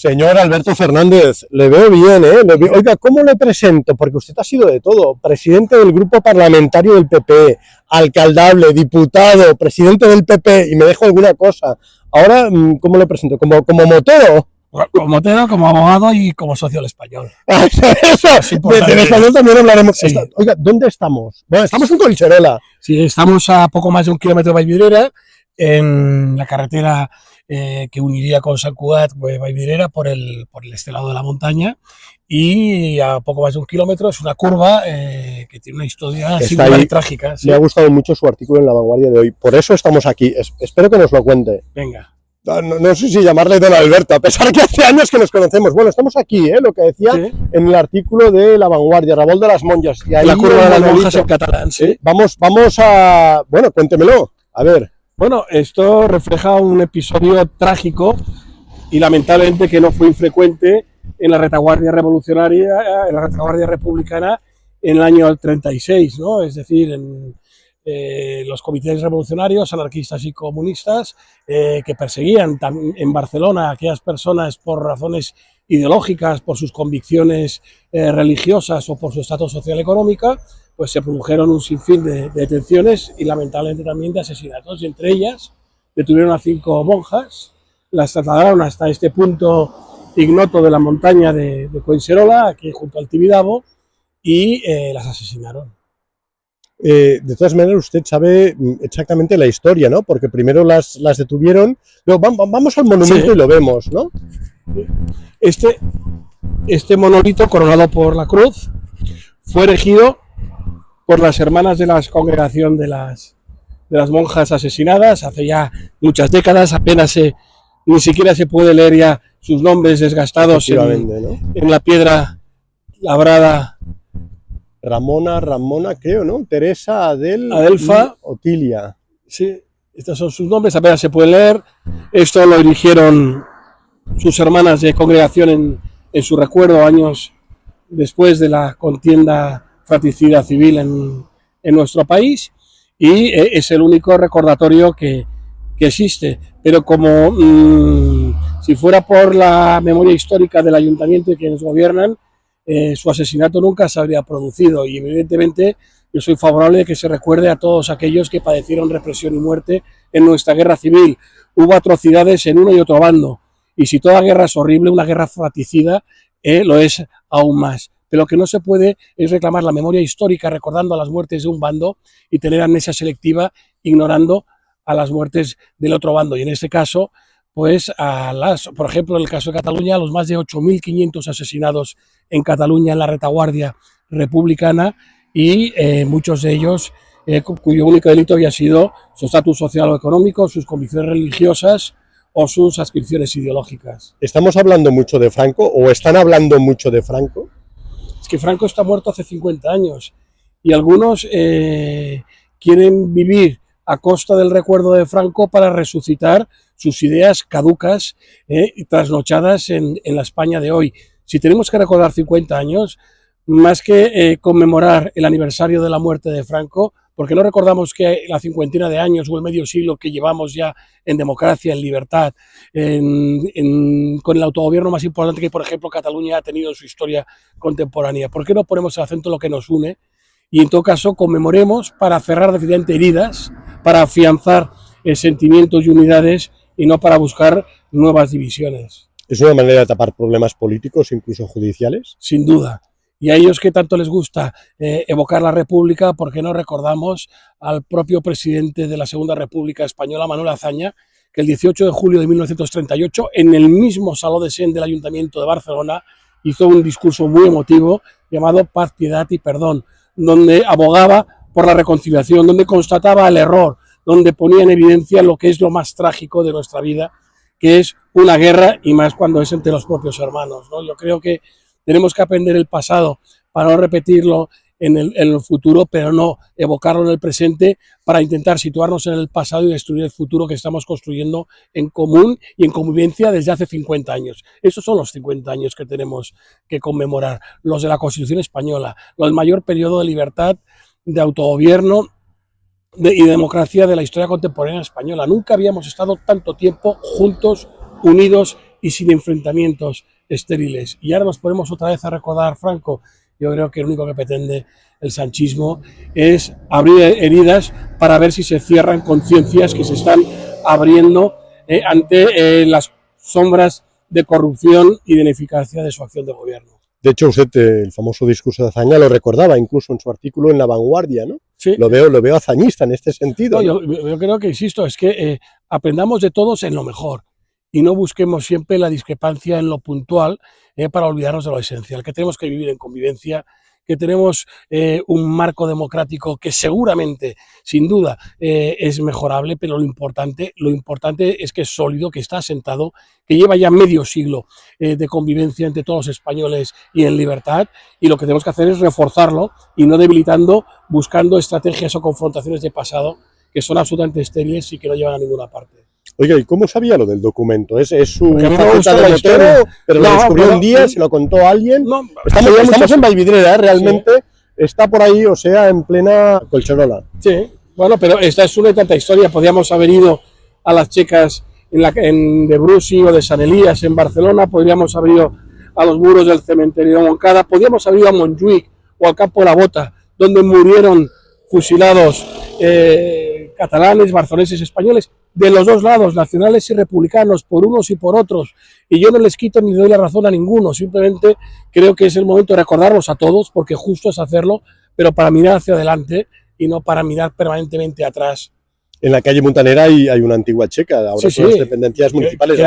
Señor Alberto Fernández, le veo bien, ¿eh? Oiga, ¿cómo le presento? Porque usted ha sido de todo. Presidente del grupo parlamentario del PP, alcaldable, diputado, presidente del PP, y me dejo alguna cosa. Ahora, ¿cómo le presento? ¿Como motero? Como motero, como abogado y como socio del Español. Eso, del Español también hablaremos. Sí. Oiga, ¿dónde estamos? Bueno, estamos en Collserola. Sí, estamos a poco más de 1 kilómetro de Vallvidrera, en la carretera que uniría con Sant Cugat, Vallvidrera, por este lado de la montaña, y a poco más de 1 kilómetro es una curva que tiene una historia singular y trágica. ¿Sí? Me ha gustado mucho su artículo en La Vanguardia de hoy, por eso estamos aquí. Espero que nos lo cuente. Venga. No sé si llamarle don Alberto, a pesar que hace años que nos conocemos. Bueno, estamos aquí, lo que decía en el artículo de La Vanguardia, Ramón de las Monjas. Y ahí la curva de las monjas en catalán, sí. Vamos a... Bueno, cuéntemelo, a ver. Bueno, esto refleja un episodio trágico y lamentablemente que no fue infrecuente en la retaguardia revolucionaria, en la retaguardia republicana en el año 36, ¿no? Es decir, en los comités revolucionarios, anarquistas y comunistas que perseguían en Barcelona a aquellas personas por razones ideológicas, por sus convicciones religiosas o por su estatus social económico, pues se produjeron un sinfín de detenciones y lamentablemente también de asesinatos, y entre ellas detuvieron a 5 monjas, las trasladaron hasta este punto ignoto de la montaña de Collserola, aquí junto al Tibidabo, y las asesinaron. De todas maneras, usted sabe exactamente la historia, ¿no? Porque primero las detuvieron. No, vamos al monumento y lo vemos, ¿no? Este monolito coronado por la cruz fue erigido por las hermanas de la congregación de las monjas asesinadas hace ya muchas décadas. Apenas ni siquiera se puede leer ya sus nombres desgastados en la piedra labrada. Ramona, creo, ¿no? Teresa, Adelfa, Otilia. Sí, estos son sus nombres, apenas se puede leer. Esto lo erigieron sus hermanas de congregación en su recuerdo, años después de la contienda fratricida civil en nuestro país, y es el único recordatorio que existe. Pero como si fuera por la memoria histórica del ayuntamiento y quienes gobiernan, su asesinato nunca se habría producido, y evidentemente yo soy favorable de que se recuerde a todos aquellos que padecieron represión y muerte en nuestra guerra civil. Hubo atrocidades en uno y otro bando, y si toda guerra es horrible, una guerra fratricida lo es aún más. Pero lo que no se puede es reclamar la memoria histórica recordando a las muertes de un bando y tener amnesia selectiva ignorando a las muertes del otro bando. Y en este caso, pues por ejemplo, en el caso de Cataluña, los más de 8.500 asesinados en Cataluña en la retaguardia republicana, y muchos de ellos cuyo único delito había sido su estatus social o económico, sus convicciones religiosas o sus adscripciones ideológicas. ¿Estamos hablando mucho de Franco o están hablando mucho de Franco? Es que Franco está muerto hace 50 años y algunos quieren vivir a costa del recuerdo de Franco para resucitar sus ideas caducas y trasnochadas en la España de hoy. Si tenemos que recordar 50 años, más que conmemorar el aniversario de la muerte de Franco, porque no recordamos que la cincuentina de años o el medio siglo que llevamos ya en democracia, en libertad, con el autogobierno más importante que, por ejemplo, Cataluña ha tenido en su historia contemporánea. ¿Por qué no ponemos el acento en lo que nos une? Y en todo caso conmemoremos para cerrar definitivamente heridas, para afianzar sentimientos y unidades, y no para buscar nuevas divisiones. ¿Es una manera de tapar problemas políticos, incluso judiciales? Sin duda. Y a ellos que tanto les gusta evocar la República, ¿por qué no recordamos al propio presidente de la Segunda República Española, Manuel Azaña, que el 18 de julio de 1938, en el mismo Saló de Cent del Ayuntamiento de Barcelona, hizo un discurso muy emotivo llamado Paz, Piedad y Perdón, donde abogaba por la reconciliación, donde constataba el error, donde ponía en evidencia lo que es lo más trágico de nuestra vida, que es una guerra, y más cuando es entre los propios hermanos, ¿no? Yo creo que tenemos que aprender el pasado para no repetirlo en el futuro, pero no evocarlo en el presente para intentar situarnos en el pasado y destruir el futuro que estamos construyendo en común y en convivencia desde hace 50 años. Esos son los 50 años que tenemos que conmemorar, los de la Constitución española, los del mayor periodo de libertad, de autogobierno y democracia de la historia contemporánea española. Nunca habíamos estado tanto tiempo juntos, unidos y sin enfrentamientos estériles. Y ahora nos ponemos otra vez a recordar Franco. Yo creo que lo único que pretende el sanchismo es abrir heridas para ver si se cierran conciencias que se están abriendo ante las sombras de corrupción y de ineficacia de su acción de gobierno. De hecho, usted el famoso discurso de Azaña lo recordaba incluso en su artículo en La Vanguardia, ¿no? Sí. Lo veo azañista en este sentido. No, yo creo que, insisto, es que aprendamos de todos en lo mejor y no busquemos siempre la discrepancia en lo puntual para olvidarnos de lo esencial, que tenemos que vivir en convivencia, que tenemos un marco democrático que seguramente, sin duda, es mejorable, pero lo importante es que es sólido, que está asentado, que lleva ya medio siglo de convivencia entre todos los españoles y en libertad, y lo que tenemos que hacer es reforzarlo y no debilitando, buscando estrategias o confrontaciones de pasado que son absolutamente estériles y que no llevan a ninguna parte. Oiga, ¿y cómo sabía lo del documento? ¿Es su faceta de Motero, pero lo descubrió un día, se lo contó alguien? No, estamos en Vallvidrera, realmente está por ahí, o sea, en plena Collserola. Sí, bueno, pero esta es una y tanta historia. Podríamos haber ido a las checas de Brusi o de San Elías en Barcelona, podríamos haber ido a los muros del cementerio de Moncada, podríamos haber ido a Montjuic o al Campo de la Bota, donde murieron fusilados catalanes, barceloneses, españoles, de los dos lados, nacionales y republicanos, por unos y por otros. Y yo no les quito ni doy la razón a ninguno, simplemente creo que es el momento de recordarlos a todos, porque justo es hacerlo, pero para mirar hacia adelante y no para mirar permanentemente atrás. En la calle Montanera hay una antigua checa, ahora son las dependencias municipales,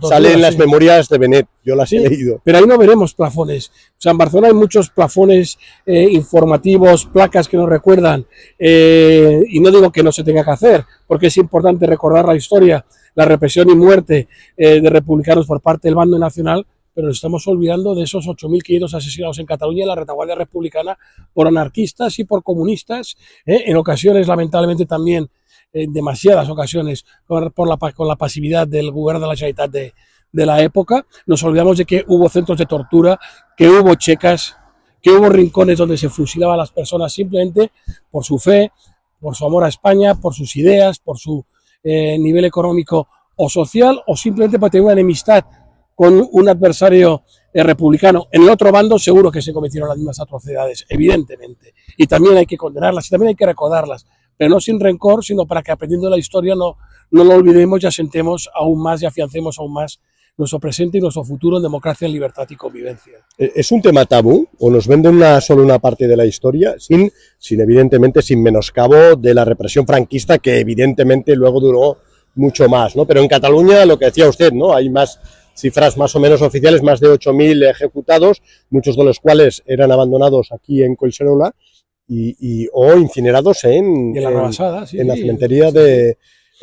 sale en las memorias de Benet, yo las he leído. Pero ahí no veremos plafones. O sea, en Barcelona hay muchos plafones informativos, placas que nos recuerdan, y no digo que no se tenga que hacer, porque es importante recordar la historia, la represión y muerte de republicanos por parte del bando nacional, pero nos estamos olvidando de esos 8.500 asesinados en Cataluña en la retaguardia republicana por anarquistas y por comunistas, en ocasiones lamentablemente también, en demasiadas ocasiones con la pasividad del gobierno de la Generalitat de la época. Nos olvidamos de que hubo centros de tortura, que hubo checas, que hubo rincones donde se fusilaban a las personas simplemente por su fe, por su amor a España, por sus ideas, por su nivel económico o social, o simplemente por tener una enemistad con un adversario republicano. En el otro bando seguro que se cometieron las mismas atrocidades, evidentemente, y también hay que condenarlas y también hay que recordarlas, pero no sin rencor, sino para que aprendiendo la historia no lo olvidemos y asentemos aún más y afiancemos aún más nuestro presente y nuestro futuro en democracia, en libertad y convivencia. ¿Es un tema tabú o nos venden solo una parte de la historia, sin evidentemente sin menoscabo de la represión franquista, que evidentemente luego duró mucho más, ¿no? Pero en Cataluña, lo que decía usted, ¿no? Hay más cifras más o menos oficiales, más de 8.000 ejecutados, muchos de los cuales eran abandonados aquí en Collserola, o incinerados en la Rabassada, en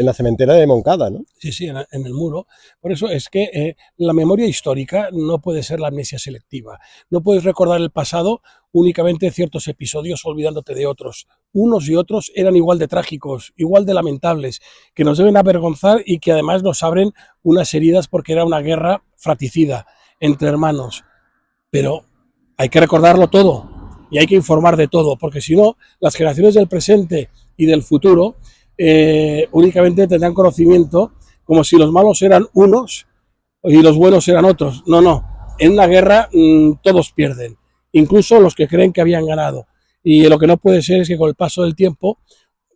la cementera de Moncada, ¿no? Sí, en el muro. Por eso es que la memoria histórica no puede ser la amnesia selectiva. No puedes recordar el pasado únicamente ciertos episodios olvidándote de otros. Unos y otros eran igual de trágicos, igual de lamentables, que nos deben avergonzar y que además nos abren unas heridas porque era una guerra fratricida entre hermanos. Pero hay que recordarlo todo. Y hay que informar de todo, porque si no, las generaciones del presente y del futuro únicamente tendrán conocimiento como si los malos eran unos y los buenos eran otros. No. En una guerra todos pierden, incluso los que creen que habían ganado. Y lo que no puede ser es que con el paso del tiempo,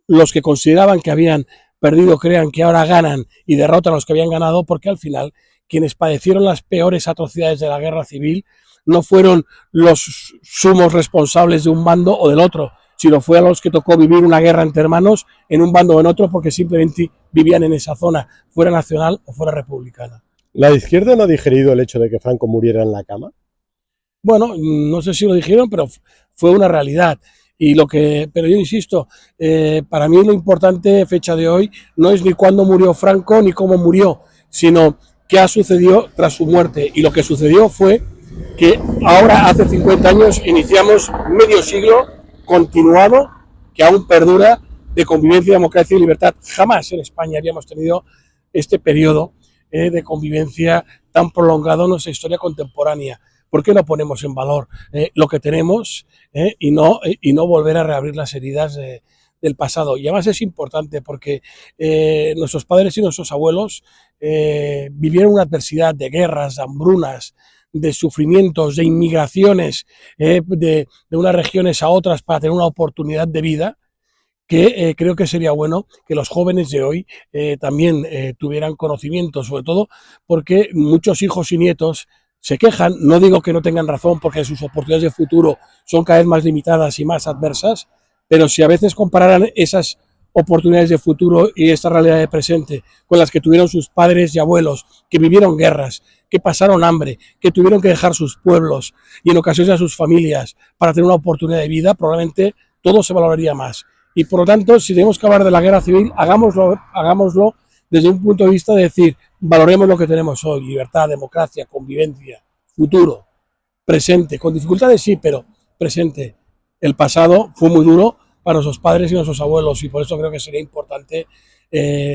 los que consideraban que habían perdido crean que ahora ganan y derrotan a los que habían ganado, porque al final quienes padecieron las peores atrocidades de la guerra civil no fueron los sumos responsables de un bando o del otro, sino fueron los que tocó vivir una guerra entre hermanos en un bando o en otro porque simplemente vivían en esa zona, fuera nacional o fuera republicana. ¿La izquierda no ha digerido el hecho de que Franco muriera en la cama? Bueno, no sé si lo dijeron, pero fue una realidad. Pero yo insisto, para mí lo importante, fecha de hoy, no es ni cuándo murió Franco ni cómo murió, sino qué ha sucedido tras su muerte. Y lo que sucedió fue que ahora, hace 50 años, iniciamos medio siglo continuado, que aún perdura, de convivencia, democracia y libertad. Jamás en España habíamos tenido este periodo de convivencia tan prolongado en nuestra historia contemporánea. ¿Por qué no ponemos en valor lo que tenemos y no volver a reabrir las heridas del pasado. Y además es importante porque nuestros padres y nuestros abuelos vivieron una adversidad de guerras, de hambrunas, de sufrimientos, de inmigraciones de unas regiones a otras para tener una oportunidad de vida, que creo que sería bueno que los jóvenes de hoy también tuvieran conocimiento, sobre todo porque muchos hijos y nietos se quejan, no digo que no tengan razón porque sus oportunidades de futuro son cada vez más limitadas y más adversas, pero si a veces compararan esas oportunidades de futuro y esta realidad de presente con las que tuvieron sus padres y abuelos, que vivieron guerras, que pasaron hambre, que tuvieron que dejar sus pueblos y en ocasiones a sus familias para tener una oportunidad de vida, probablemente todo se valoraría más. Y por lo tanto, si tenemos que hablar de la guerra civil, hagámoslo desde un punto de vista de decir, valoremos lo que tenemos hoy: libertad, democracia, convivencia, futuro, presente, con dificultades sí, pero presente. El pasado fue muy duro para nuestros padres y nuestros abuelos, y por eso creo que sería importante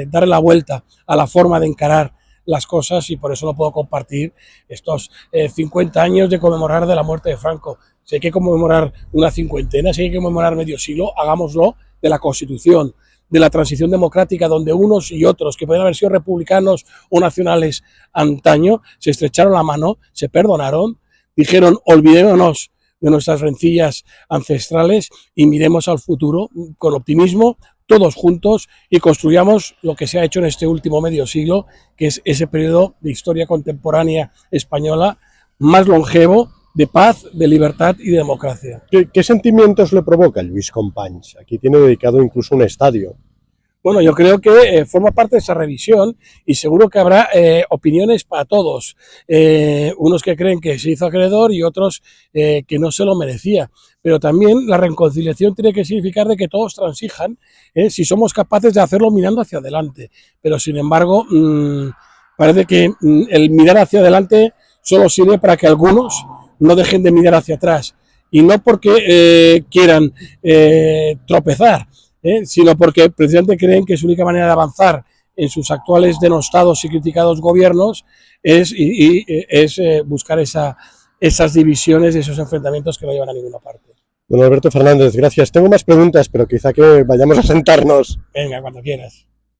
darle la vuelta a la forma de encarar las cosas, y por eso no puedo compartir estos 50 años de conmemorar de la muerte de Franco. Si hay que conmemorar una cincuentena, si hay que conmemorar medio siglo, hagámoslo de la Constitución, de la transición democrática, donde unos y otros, que podían haber sido republicanos o nacionales antaño, se estrecharon la mano, se perdonaron, dijeron olvidémonos de nuestras rencillas ancestrales y miremos al futuro con optimismo, todos juntos, y construyamos lo que se ha hecho en este último medio siglo, que es ese periodo de historia contemporánea española más longevo, de paz, de libertad y de democracia. ¿Qué sentimientos le provoca Lluís Companys? Aquí tiene dedicado incluso un estadio. Bueno, yo creo que forma parte de esa revisión y seguro que habrá opiniones para todos. Unos que creen que se hizo acreedor y otros que no se lo merecía. Pero también la reconciliación tiene que significar de que todos transijan si somos capaces de hacerlo mirando hacia adelante. Pero sin embargo, parece que el mirar hacia adelante solo sirve para que algunos no dejen de mirar hacia atrás. Y no porque quieran tropezar, sino porque precisamente creen que su única manera de avanzar en sus actuales denostados y criticados gobiernos es buscar esas divisiones y esos enfrentamientos que no llevan a ninguna parte. Bueno, Alberto Fernández, gracias. Tengo más preguntas, pero quizá que vayamos a sentarnos. Venga, cuando quieras.